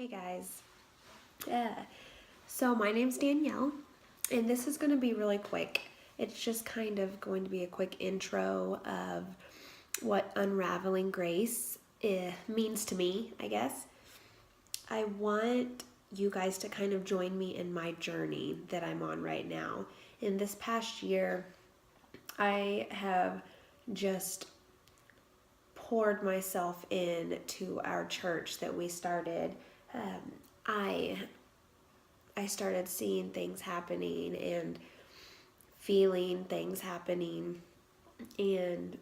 Hey guys. So my name's Danielle, and this is going to be really quick. It's just kind of going to be a quick intro of what Unraveling Grace means to me, I guess. I want you guys to kind of join me in my journey that I'm on right now. In this past year, I have just poured myself into our church that we started. Um, I I started seeing things happening and feeling things happening. And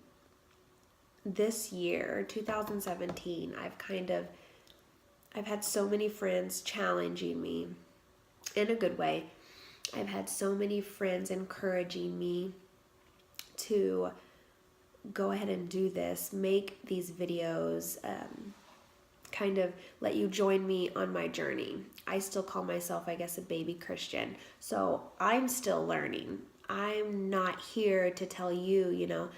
this year, 2017, I've had so many friends challenging me in a good way. I've had so many friends encouraging me to go ahead and do this, make these videos, kind of let you join me on my journey. I still call myself, I guess, a baby Christian. So I'm still learning. I'm not here to tell you,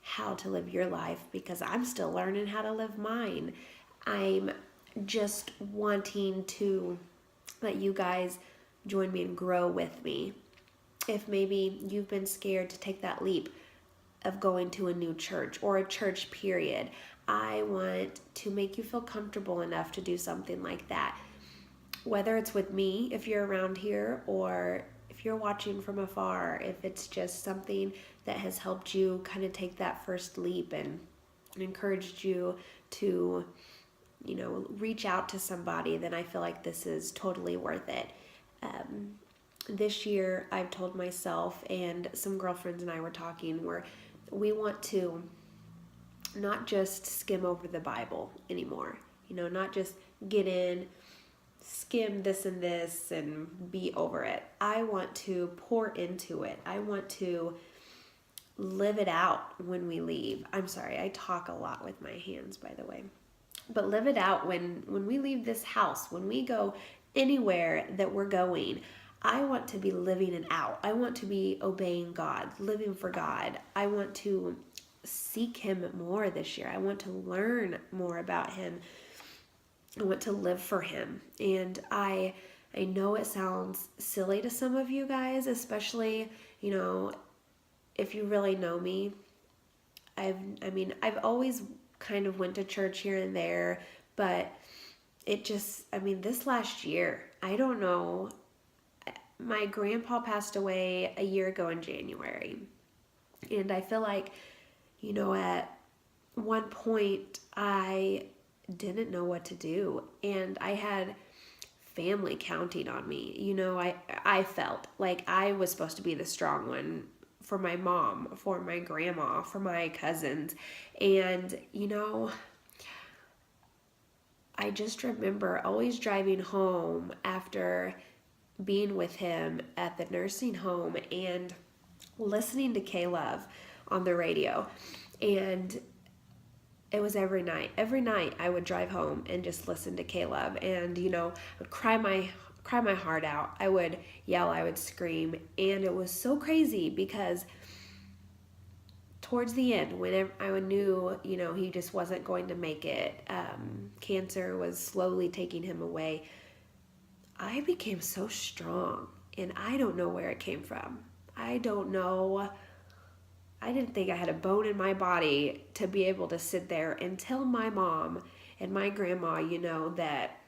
how to live your life because I'm still learning how to live mine. I'm just wanting to let you guys join me and grow with me. If maybe you've been scared to take that leap of going to a new church or a church period, I want to make you feel comfortable enough to do something like that. Whether it's with me, if you're around here, or if you're watching from afar, if it's just something that has helped you kind of take that first leap and encouraged you to, reach out to somebody, then I feel like this is totally worth it. This year, I've told myself, and some girlfriends and I were talking, where we want to not just skim over the Bible anymore. Not just get in, skim this and this, and be over it. I want to pour into it. I want to live it out when we leave. I'm sorry, I talk a lot with my hands, by the way. But live it out when we leave this house, when we go anywhere that we're going. I want to be living it out. I want to be obeying God, living for God. I want to seek Him more this year. I want to learn more about Him. I want to live for Him. And I know it sounds silly to some of you guys, especially, if you really know me. I've always kind of went to church here and there, but this last year, I don't know. My grandpa passed away a year ago in January. And I feel like, at one point I didn't know what to do. And I had family counting on me. I felt like I was supposed to be the strong one for my mom, for my grandma, for my cousins. And, I just remember always driving home after being with him at the nursing home and listening to K-Love on the radio. And it was every night. Every night I would drive home and just listen to K-Love, and I would cry my heart out. I would yell, I would scream, and it was so crazy because towards the end, when I knew, he just wasn't going to make it, cancer was slowly taking him away, I became so strong, and I don't know where it came from. I don't know. I didn't think I had a bone in my body to be able to sit there and tell my mom and my grandma, that,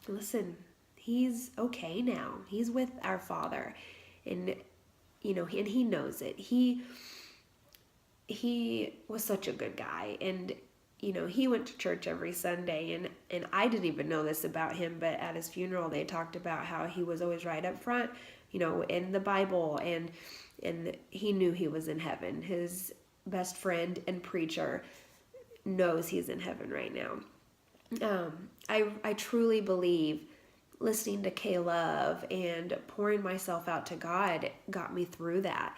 listen, he's okay now. He's with our Father, and, and he knows it. He was such a good guy, and he went to church every Sunday, and I didn't even know this about him, but at his funeral they talked about how he was always right up front, in the Bible, and he knew he was in heaven. His best friend and preacher knows he's in heaven right now. I truly believe listening to K-Love and pouring myself out to God got me through that.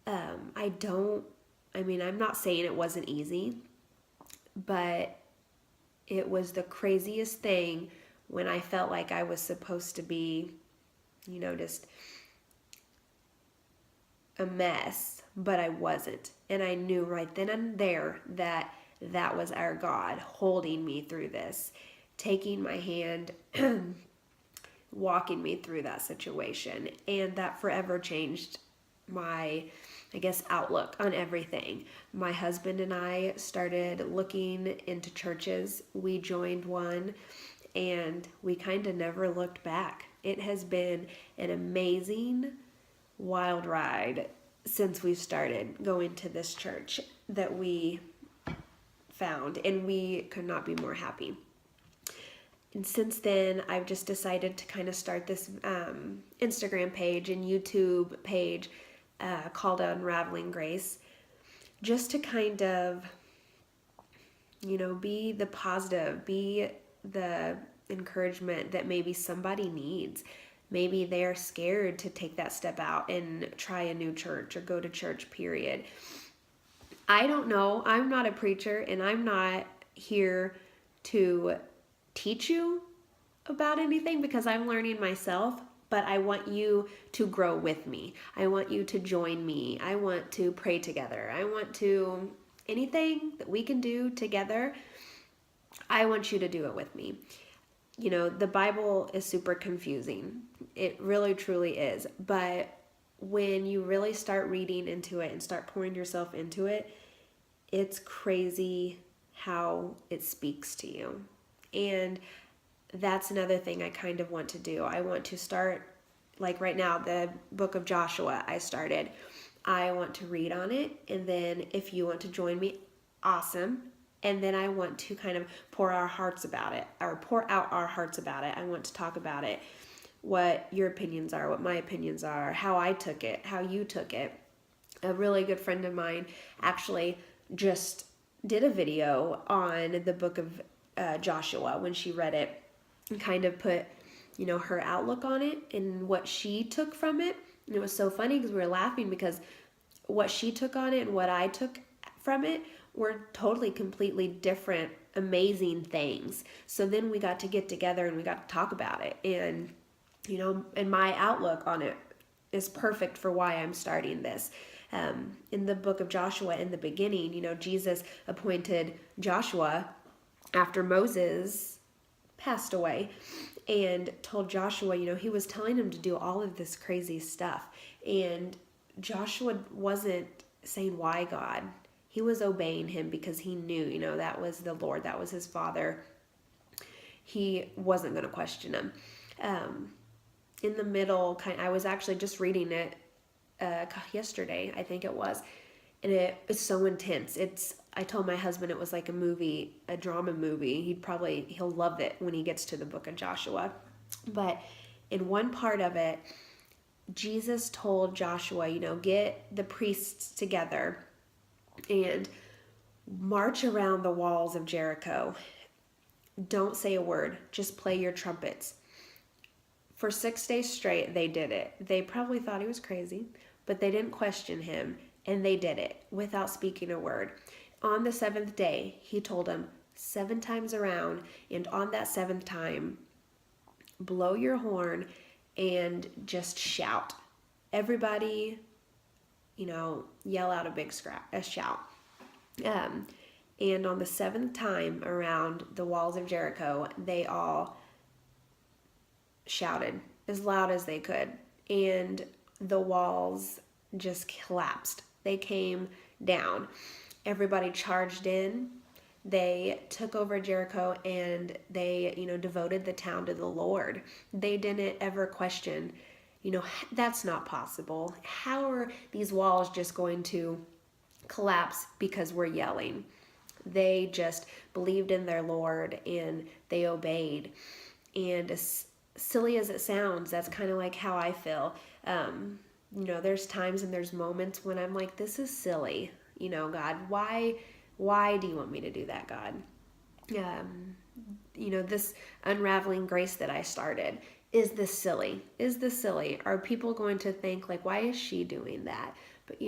I'm not saying it wasn't easy, but it was the craziest thing when I felt like I was supposed to be, just a mess, but I wasn't. And I knew right then and there that was our God holding me through this. taking my hand, walking me through that situation. And that forever changed my, I guess, outlook on everything. My husband and I started looking into churches. We joined one and we kind of never looked back. It has been an amazing, wild ride since we started going to this church that we found, and we could not be more happy. And since then, I've just decided to kind of start this Instagram page and YouTube page called Unraveling Grace, just to kind of, be the positive, be the encouragement that maybe somebody needs. Maybe they're scared to take that step out and try a new church or go to church, period. I don't know. I'm not a preacher, and I'm not here to teach you about anything because I'm learning myself, but I want you to grow with me. I want you to join me. I want to pray together. I want to, anything that we can do together, I want you to do it with me. The Bible is super confusing. It really, truly is. But when you really start reading into it and start pouring yourself into it, it's crazy how it speaks to you. And that's another thing I kind of want to do. I want to start, like right now, the book of Joshua I started. I want to read on it, and then if you want to join me, awesome. And then I want to kind of pour out our hearts about it. I want to talk about it, what your opinions are, what my opinions are, how I took it, how you took it. A really good friend of mine actually just did a video on the book of Joshua when she read it, and kind of put, her outlook on it and what she took from it. And it was so funny because we were laughing because what she took on it and what I took from it were totally, completely different, amazing things. So then we got to get together and we got to talk about it. And, and my outlook on it is perfect for why I'm starting this. In the book of Joshua, in the beginning, Jesus appointed Joshua after Moses passed away and told Joshua, he was telling him to do all of this crazy stuff. And Joshua wasn't saying, why God? He was obeying him because he knew, that was the Lord, that was his Father. He wasn't going to question him. In the middle, I was actually just reading it yesterday, I think it was, and it's so intense. I told my husband it was like a movie, a drama movie. He'll love it when he gets to the book of Joshua. But in one part of it, Jesus told Joshua, get the priests together and march around the walls of Jericho. Don't say a word, just play your trumpets. For 6 days straight, they did it. They probably thought he was crazy, but they didn't question him, and they did it without speaking a word. On the 7th day, he told them 7 times around, and on that 7th time, blow your horn and just shout. Everybody, yell out a shout. And on the 7th time around the walls of Jericho, they all shouted as loud as they could, and the walls just collapsed. They came down. Everybody charged in. They took over Jericho, and they, devoted the town to the Lord. They didn't ever question, that's not possible. How are these walls just going to collapse because we're yelling? They just believed in their Lord, and they obeyed. And as silly as it sounds, that's kind of like how I feel. There's times and there's moments when I'm like, this is silly. God, why do you want me to do that, God? This Unraveling Grace that I started, is this silly? Are people going to think like, why is she doing that? But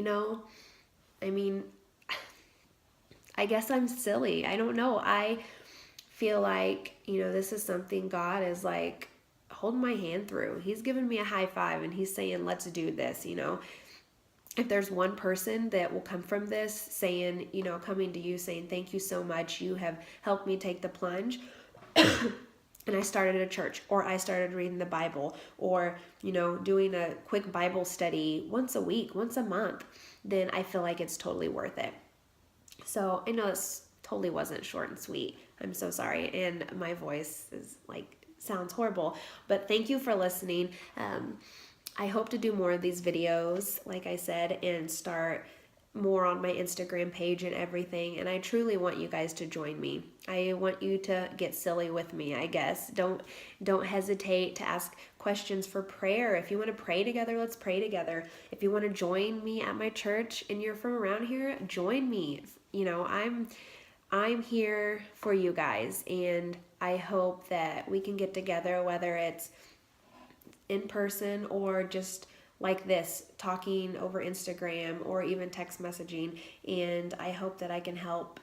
I guess I'm silly. I don't know. I feel like, this is something God is like holding my hand through. He's giving me a high five and he's saying, let's do this. If there's one person that will come from this saying, coming to you saying, thank you so much, you have helped me take the plunge, and I started a church, or I started reading the Bible, or, doing a quick Bible study once a week, once a month, then I feel like it's totally worth it. So I know this totally wasn't short and sweet. I'm so sorry. And my voice is sounds horrible, but thank you for listening. I hope to do more of these videos, like I said, and start more on my Instagram page and everything. And I truly want you guys to join me. I want you to get silly with me, I guess. Don't hesitate to ask questions for prayer. If you want to pray together, let's pray together. If you want to join me at my church and you're from around here, join me. I'm here for you guys, and I hope that we can get together, whether it's in person or just like this, talking over Instagram or even text messaging. And I hope that I can help,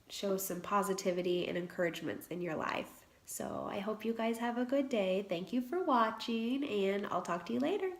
show some positivity and encouragements in your life. So I hope you guys have a good day. Thank you for watching, and I'll talk to you later.